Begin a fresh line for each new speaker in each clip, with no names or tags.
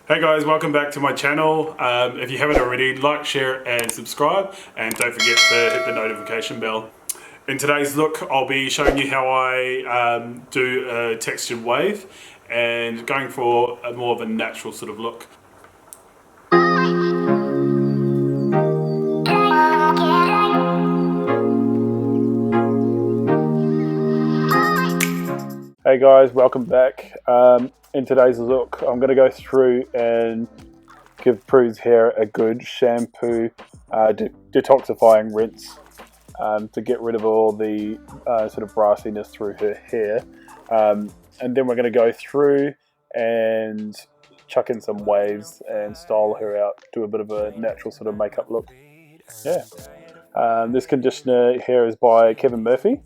Hey guys, welcome back to my channel. If you haven't already, like, share and subscribe, and don't forget to hit the notification bell. In today's look, I'll be showing you how I do a textured wave and going for a more of a natural sort of look. Hey guys, welcome back. In today's look, I'm going to go through and give Prue's hair a good shampoo, detoxifying rinse to get rid of all the sort of brassiness through her hair. And then we're going to go through and chuck in some waves and style her out, do a bit of a natural sort of makeup look. Yeah. This conditioner here is by Morphe.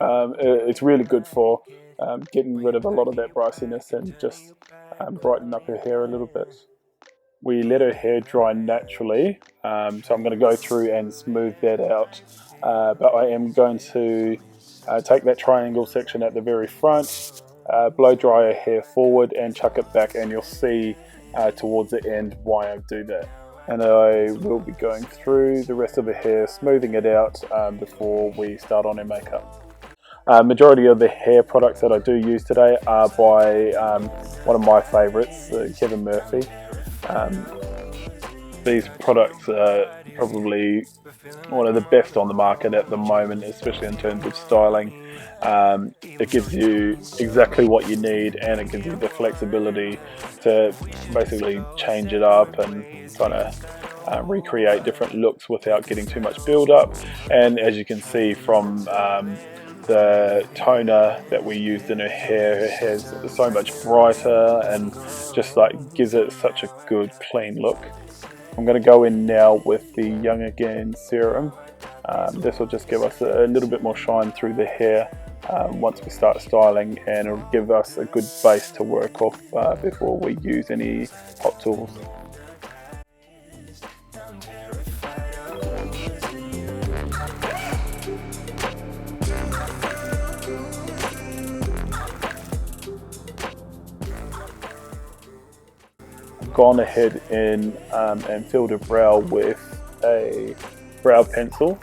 It's really good for getting rid of a lot of that brassiness and just brighten up her hair a little bit. We let her hair dry naturally, so I'm going to go through and smooth that out, but I am going to take that triangle section at the very front, blow dry her hair forward and chuck it back, and you'll see towards the end why I do that. And I will be going through the rest of her hair, smoothing it out before we start on her makeup. Majority of the hair products that I do use today are by one of my favourites, Morphe. These products are probably one of the best on the market at the moment, especially in terms of styling. It gives you exactly what you need, and it gives you the flexibility to basically change it up and kind of recreate different looks without getting too much build up. And as you can see from the toner that we used in her hair's so much brighter and just like gives it such a good clean look. I'm going to go in now with the Young Again serum. This will just give us a little bit more shine through the hair once we start styling, and it'll give us a good base to work off before we use any hot tools. Gone ahead and filled her brow with a brow pencil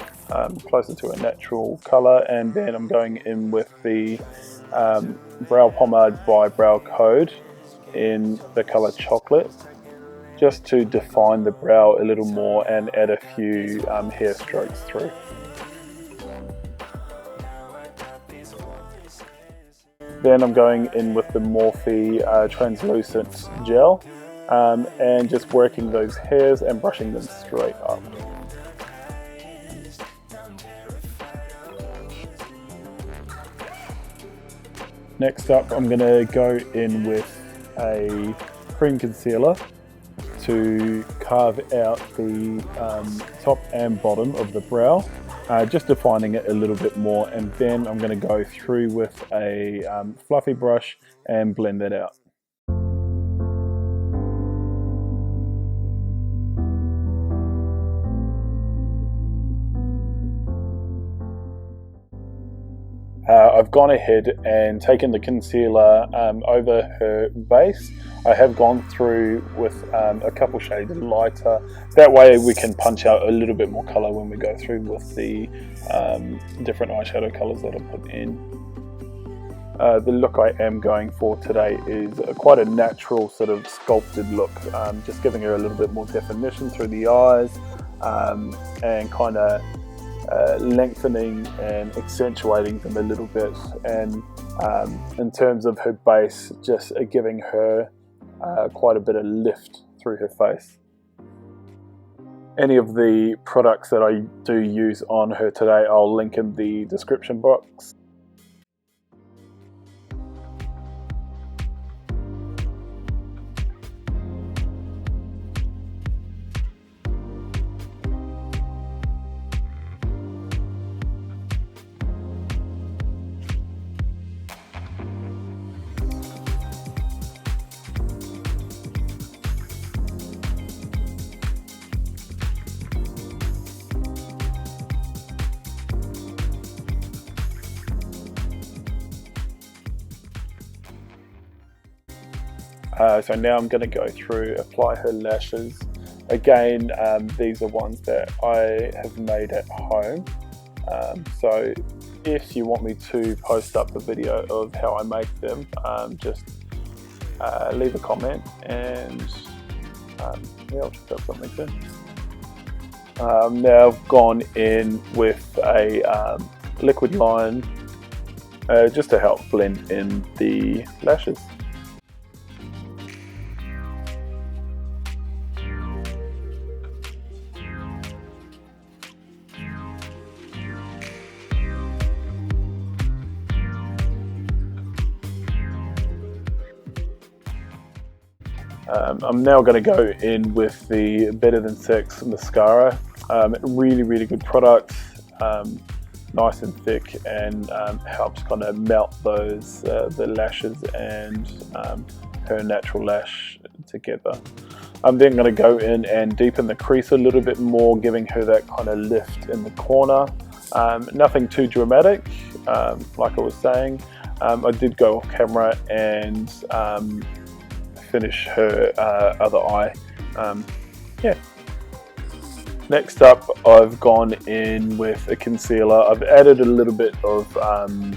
closer to a natural colour, and then I'm going in with the brow pomade by Brow Code in the colour Chocolate, just to define the brow a little more and add a few hair strokes through. Then I'm going in with the Morphe translucent gel. And just working those hairs and brushing them straight up. Next up, I'm going to go in with a cream concealer to carve out the top and bottom of the brow, just defining it a little bit more, and then I'm going to go through with a fluffy brush and blend that out. I've gone ahead and taken the concealer over her base. I have gone through with a couple shades lighter. That way we can punch out a little bit more colour when we go through with the different eyeshadow colours that I put in. The look I am going for today is quite a natural sort of sculpted look, just giving her a little bit more definition through the eyes and kind of lengthening and accentuating them a little bit, and in terms of her base, just giving her quite a bit of lift through her face. Any of the products that I do use on her today, I'll link in the description box. So now I'm going to go through, apply her lashes. Again, these are ones that I have made at home. So if you want me to post up a video of how I make them, just leave a comment, and yeah, I'll check out something soon. Now I've gone in with a liquid line just to help blend in the lashes. I'm now going to go in with the Better Than Sex mascara. Really good product, nice and thick, and helps kind of melt those the lashes and her natural lash together. I'm then going to go in and deepen the crease a little bit more, giving her that kind of lift in the corner. Nothing too dramatic, like I was saying. I did go off camera and finish her other eye. Yeah. Next up, I've gone in with a concealer. I've added a little bit of kind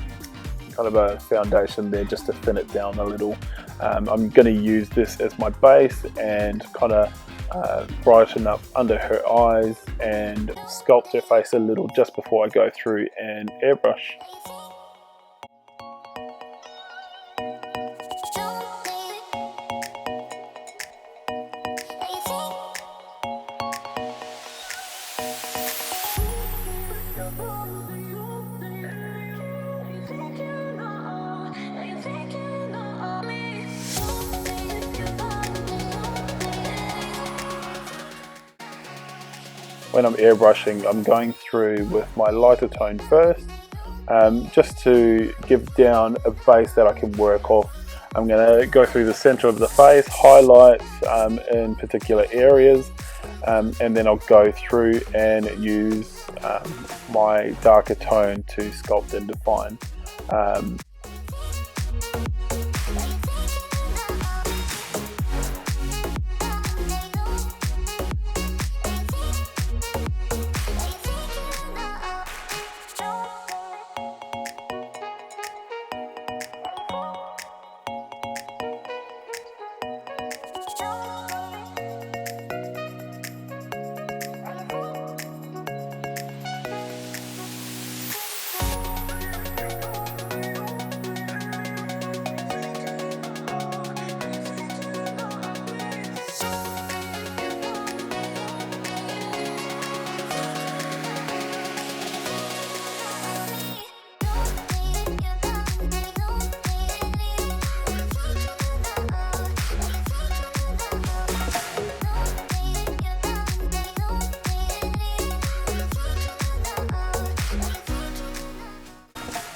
of a foundation there just to thin it down a little. I'm going to use this as my base and kind of brighten up under her eyes and sculpt her face a little just before I go through and airbrush. When I'm airbrushing, I'm going through with my lighter tone first, just to give down a base that I can work off. I'm going to go through the center of the face, highlight in particular areas, and then I'll go through and use my darker tone to sculpt and define.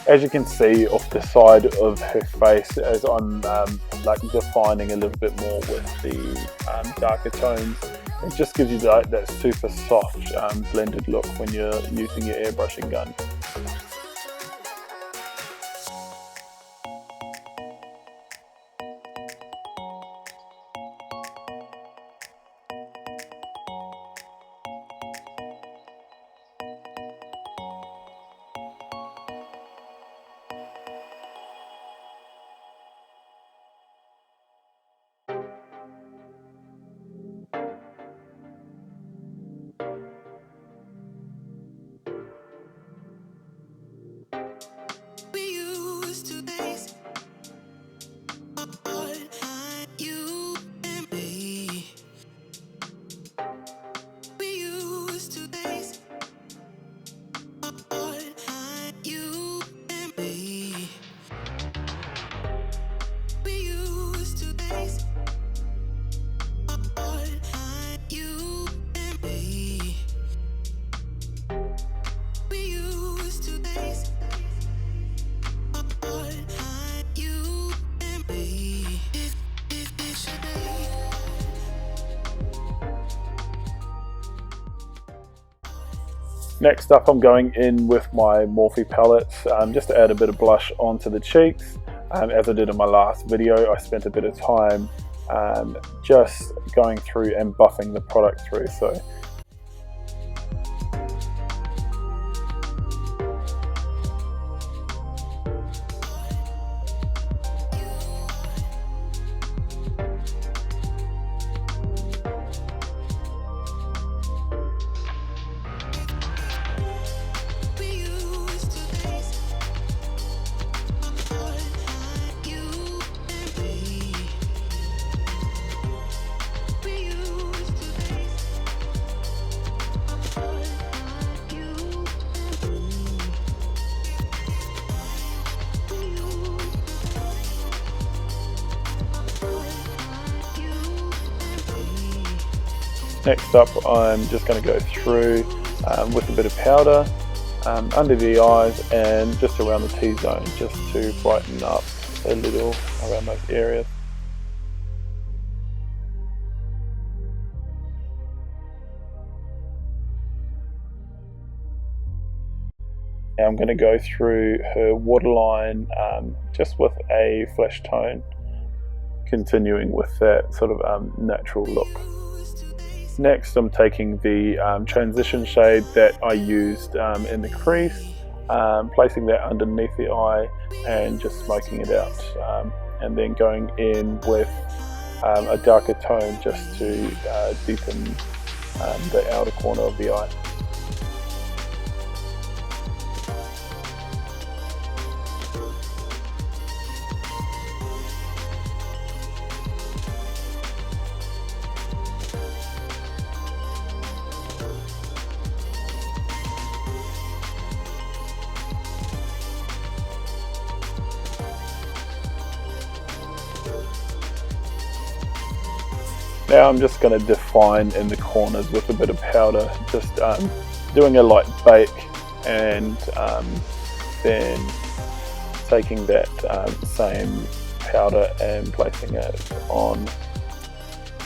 As you can see off the side of her face, as I'm like defining a little bit more with the darker tones, it just gives you that super soft blended look when you're using your airbrushing gun. Next up, I'm going in with my Morphe palette just to add a bit of blush onto the cheeks. As I did in my last video, I spent a bit of time just going through and buffing the product through. So next up, I'm just going to go through with a bit of powder under the eyes and just around the T-zone, just to brighten up a little around those areas. Now I'm going to go through her waterline just with a flesh tone, continuing with that sort of natural look. Next, I'm taking the transition shade that I used in the crease, placing that underneath the eye and just smoking it out, and then going in with a darker tone just to deepen the outer corner of the eye. Now I'm just going to define in the corners with a bit of powder, just doing a light bake, and then taking that same powder and placing it on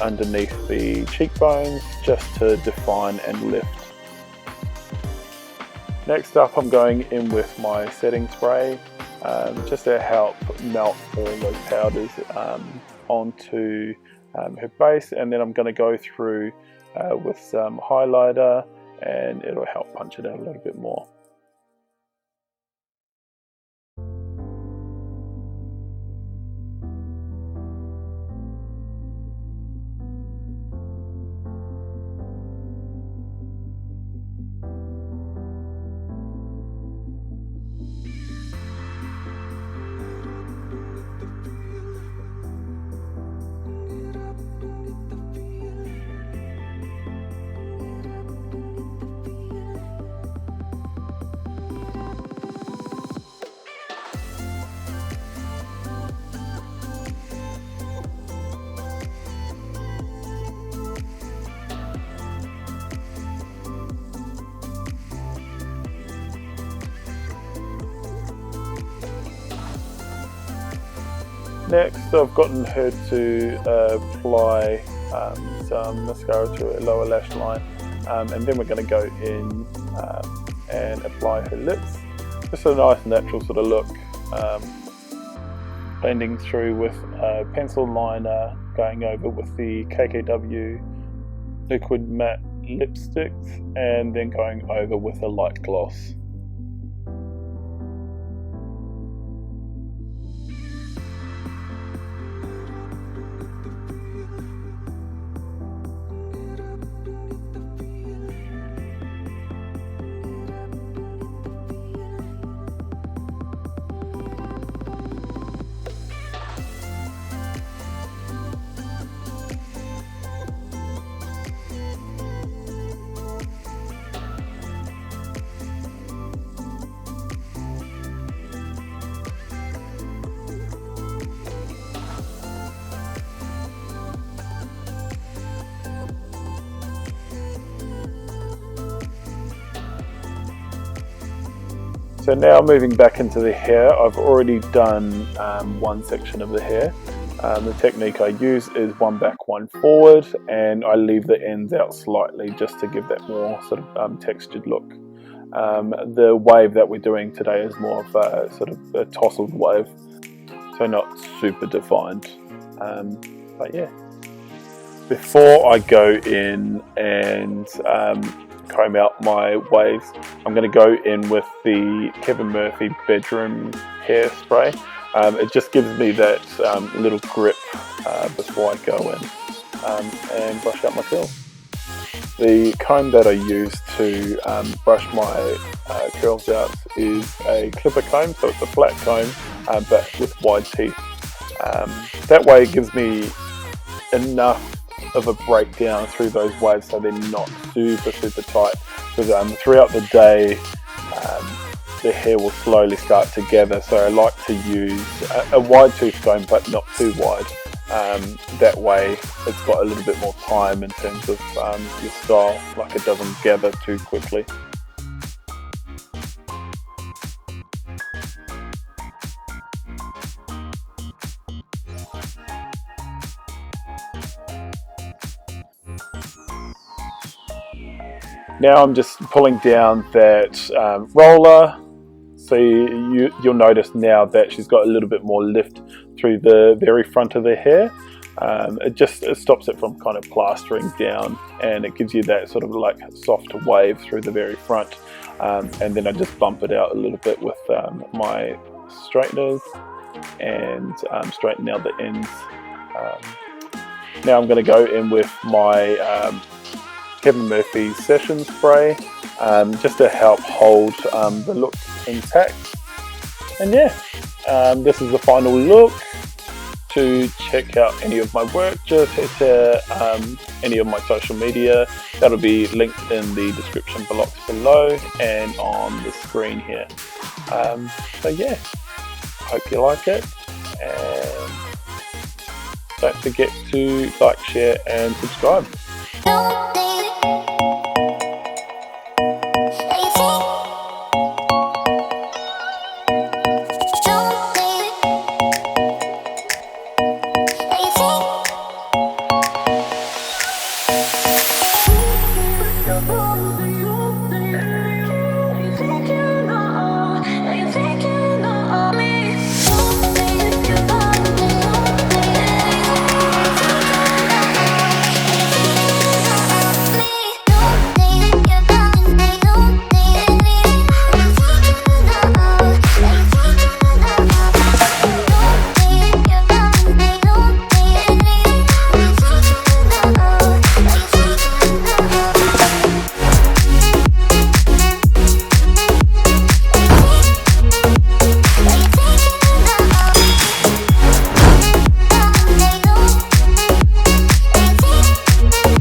underneath the cheekbones just to define and lift. Next up, I'm going in with my setting spray just to help melt all those powders onto her base, and then I'm going to go through with some highlighter, and it'll help punch it out a little bit more. Next, I've gotten her to apply some mascara to her lower lash line, and then we're going to go in and apply her lips. Just a nice natural sort of look, blending through with a pencil liner, going over with the KKW liquid matte lipsticks, and then going over with a light gloss. So now moving back into the hair, I've already done one section of the hair. The technique I use is one back, one forward, and I leave the ends out slightly just to give that more sort of textured look. The wave that we're doing today is more of a sort of a tousled wave, so not super defined. But yeah, before I go in and comb out my waves, I'm going to go in with the Kevin Murphy bedroom hairspray. It just gives me that little grip before I go in and brush out my curls. The comb that I use to brush my curls out is a clipper comb, so it's a flat comb but with wide teeth. That way it gives me enough of a breakdown through those waves so they're not super tight, because throughout the day the hair will slowly start to gather, so I like to use a wide tooth comb but not too wide. That way it's got a little bit more time in terms of your style, like it doesn't gather too quickly. Now I'm just pulling down that roller, so you'll notice now that she's got a little bit more lift through the very front of the hair. It stops it from kind of plastering down, and it gives you that sort of like soft wave through the very front. And then I just bump it out a little bit with my straighteners and straighten out the ends. Now I'm going to go in with my Kevin Murphy session spray, just to help hold the look intact. And yeah, this is the final look. To check out any of my work, just head to any of my social media. That'll be linked in the description box below and on the screen here. So yeah, hope you like it, and don't forget to like, share and subscribe.